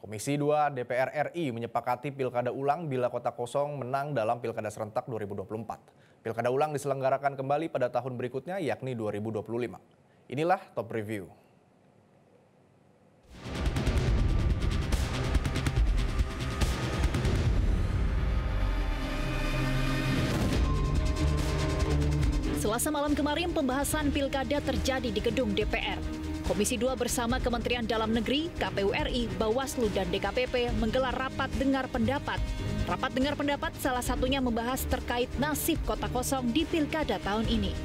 Komisi 2 DPR RI menyepakati pilkada ulang bila kota kosong menang dalam pilkada serentak 2024. Pilkada ulang diselenggarakan kembali pada tahun berikutnya yakni 2025. Inilah Top Review. Selasa malam kemarin pembahasan pilkada terjadi di gedung DPR. Komisi 2 bersama Kementerian Dalam Negeri, KPU RI, Bawaslu, dan DKPP menggelar rapat dengar pendapat. Rapat dengar pendapat salah satunya membahas terkait nasib kota kosong di pilkada tahun ini.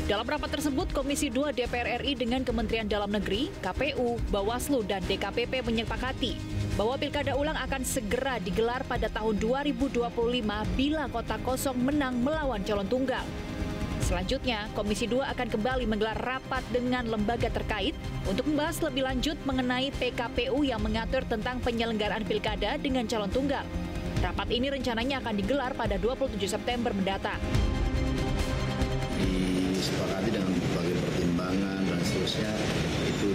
Dalam rapat tersebut, Komisi 2 DPR RI dengan Kementerian Dalam Negeri, KPU, Bawaslu, dan DKPP menyepakati bahwa pilkada ulang akan segera digelar pada tahun 2025 bila kota kosong menang melawan calon tunggal. Selanjutnya, Komisi 2 akan kembali menggelar rapat dengan lembaga terkait untuk membahas lebih lanjut mengenai PKPU yang mengatur tentang penyelenggaraan pilkada dengan calon tunggal. Rapat ini rencananya akan digelar pada 27 September mendatang. Disepakati dengan berbagai pertimbangan dan seterusnya itu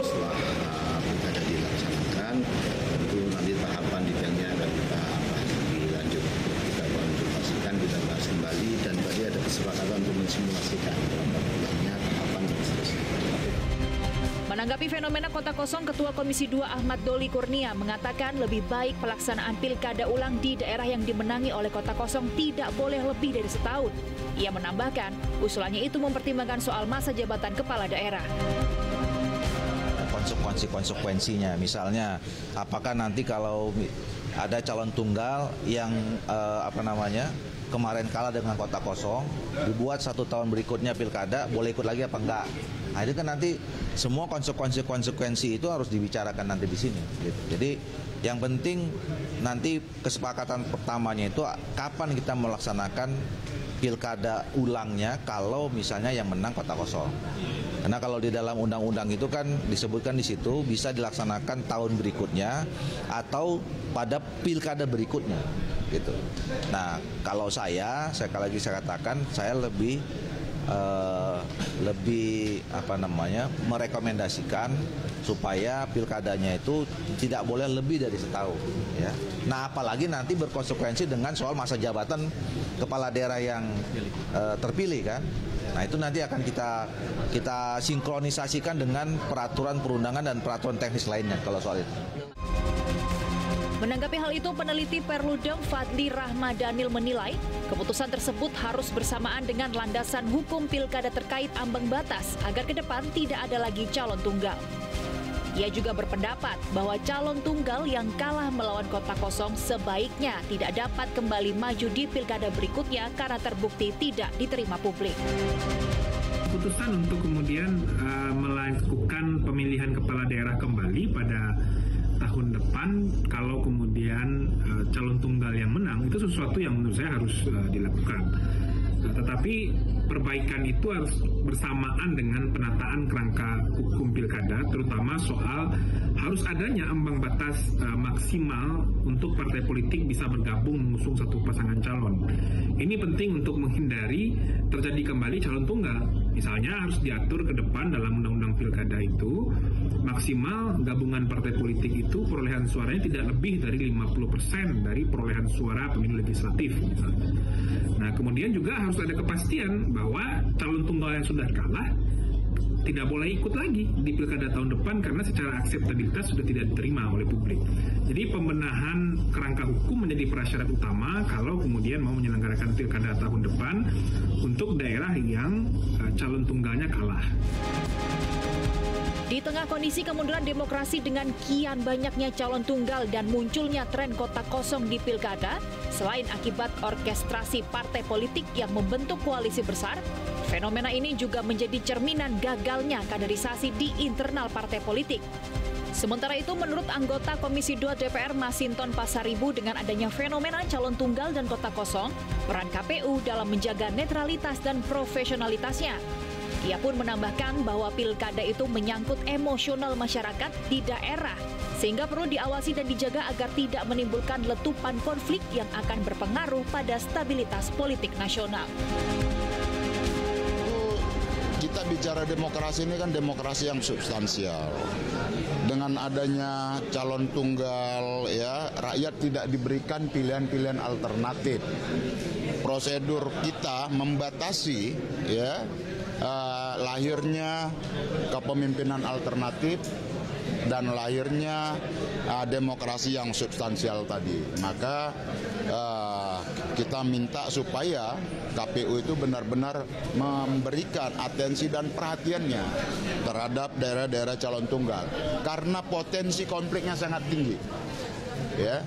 setelah pilkada dilaksanakan, tentu nanti tahapan detailnya akan kita bahas lebih lanjut. Kita konsultasikan, kita bahas kembali, dan tadi ada kesepakatan untuk mensimulasikan berapa bulannya, tahapan dan seterusnya. Menanggapi fenomena kota kosong, Ketua Komisi 2 Ahmad Doli Kurnia mengatakan lebih baik pelaksanaan pilkada ulang di daerah yang dimenangi oleh kota kosong tidak boleh lebih dari setahun. Ia menambahkan, usulannya itu mempertimbangkan soal masa jabatan kepala daerah. Konsekuensinya, misalnya apakah nanti kalau ada calon tunggal yang kemarin kalah dengan kota kosong, dibuat 1 tahun berikutnya pilkada, boleh ikut lagi apa enggak? Nah, itu kan nanti semua konsekuensi itu harus dibicarakan nanti di sini. Gitu. Jadi yang penting nanti kesepakatan pertamanya itu kapan kita melaksanakan pilkada ulangnya kalau misalnya yang menang kota kosong. Karena kalau di dalam undang-undang itu kan disebutkan di situ bisa dilaksanakan tahun berikutnya atau pada pilkada berikutnya. Gitu. Nah, kalau saya katakan saya lebih merekomendasikan supaya pilkadanya itu tidak boleh lebih dari setahun, ya. Nah, apalagi nanti berkonsekuensi dengan soal masa jabatan kepala daerah yang terpilih, kan. Nah, itu nanti akan kita sinkronisasikan dengan peraturan perundangan dan peraturan teknis lainnya kalau soal itu. Menanggapi hal itu, peneliti Perludem Fadli Rahmadanil menilai keputusan tersebut harus bersamaan dengan landasan hukum pilkada terkait ambang batas agar ke depan tidak ada lagi calon tunggal. Ia juga berpendapat bahwa calon tunggal yang kalah melawan kota kosong sebaiknya tidak dapat kembali maju di pilkada berikutnya karena terbukti tidak diterima publik. Keputusan untuk kemudian melakukan pemilihan kepala daerah kembali pada tahun depan kalau kemudian calon tunggal yang menang itu sesuatu yang menurut saya harus dilakukan. Tetapi perbaikan itu harus bersamaan dengan penataan kerangka hukum pilkada, terutama soal harus adanya ambang batas maksimal untuk partai politik bisa bergabung mengusung satu pasangan calon. Ini penting untuk menghindari terjadi kembali calon tunggal. Misalnya harus diatur ke depan dalam undang-undang pilkada itu maksimal gabungan partai politik itu perolehan suaranya tidak lebih dari 50% dari perolehan suara pemilu legislatif. Nah, kemudian juga harus ada kepastian bahwa calon tunggal yang sudah kalah tidak boleh ikut lagi di pilkada tahun depan karena secara akseptabilitas sudah tidak diterima oleh publik. Jadi pembenahan kerangka hukum menjadi prasyarat utama kalau kemudian mau menyelenggarakan pilkada tahun depan untuk daerah yang calon tunggalnya kalah. Di tengah kondisi kemunduran demokrasi dengan kian banyaknya calon tunggal dan munculnya tren kota kosong di pilkada, selain akibat orkestrasi partai politik yang membentuk koalisi besar, fenomena ini juga menjadi cerminan gagalnya kaderisasi di internal partai politik. Sementara itu, menurut anggota Komisi 2 DPR Masinton Pasaribu, dengan adanya fenomena calon tunggal dan kota kosong, peran KPU dalam menjaga netralitas dan profesionalitasnya. Ia pun menambahkan bahwa pilkada itu menyangkut emosional masyarakat di daerah, sehingga perlu diawasi dan dijaga agar tidak menimbulkan letupan konflik yang akan berpengaruh pada stabilitas politik nasional. Kita bicara demokrasi ini kan demokrasi yang substansial. Dengan dengan adanya calon tunggal ya, rakyat tidak diberikan pilihan-pilihan alternatif. Prosedur kita membatasi ya lahirnya kepemimpinan alternatif dan lahirnya demokrasi yang substansial tadi. Maka kita minta supaya KPU itu benar-benar memberikan atensi dan perhatiannya terhadap daerah-daerah calon tunggal karena potensi konfliknya sangat tinggi. Ya,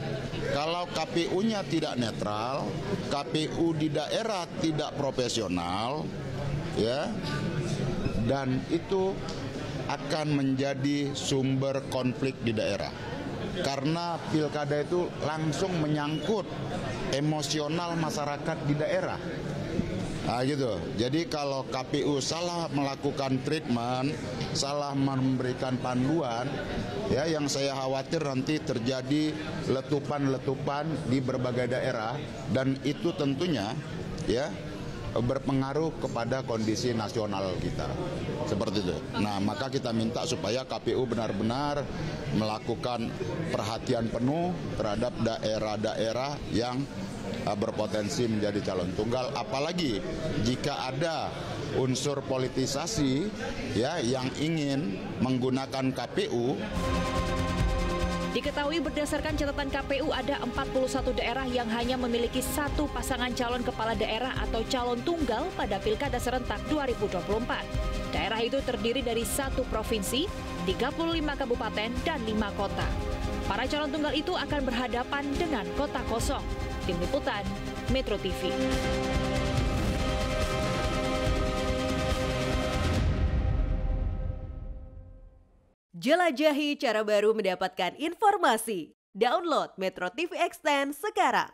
kalau KPU-nya tidak netral, KPU di daerah tidak profesional, ya, dan itu akan menjadi sumber konflik di daerah. Karena pilkada itu langsung menyangkut emosional masyarakat di daerah. Nah, gitu. Jadi kalau KPU salah melakukan treatment, salah memberikan panduan, ya yang saya khawatir nanti terjadi letupan-letupan di berbagai daerah dan itu tentunya ya berpengaruh kepada kondisi nasional kita. Seperti itu. Nah, maka kita minta supaya KPU benar-benar melakukan perhatian penuh terhadap daerah-daerah yang berpotensi menjadi calon tunggal, apalagi jika ada unsur politisasi ya yang ingin menggunakan KPU. Diketahui berdasarkan catatan KPU ada 41 daerah yang hanya memiliki satu pasangan calon kepala daerah atau calon tunggal pada Pilkada serentak 2024. Daerah itu terdiri dari 1 provinsi, 35 kabupaten, dan 5 kota. Para calon tunggal itu akan berhadapan dengan kota kosong. Tim Liputan, Metro TV. Jelajahi cara baru mendapatkan informasi. Download Metro TV Extend sekarang.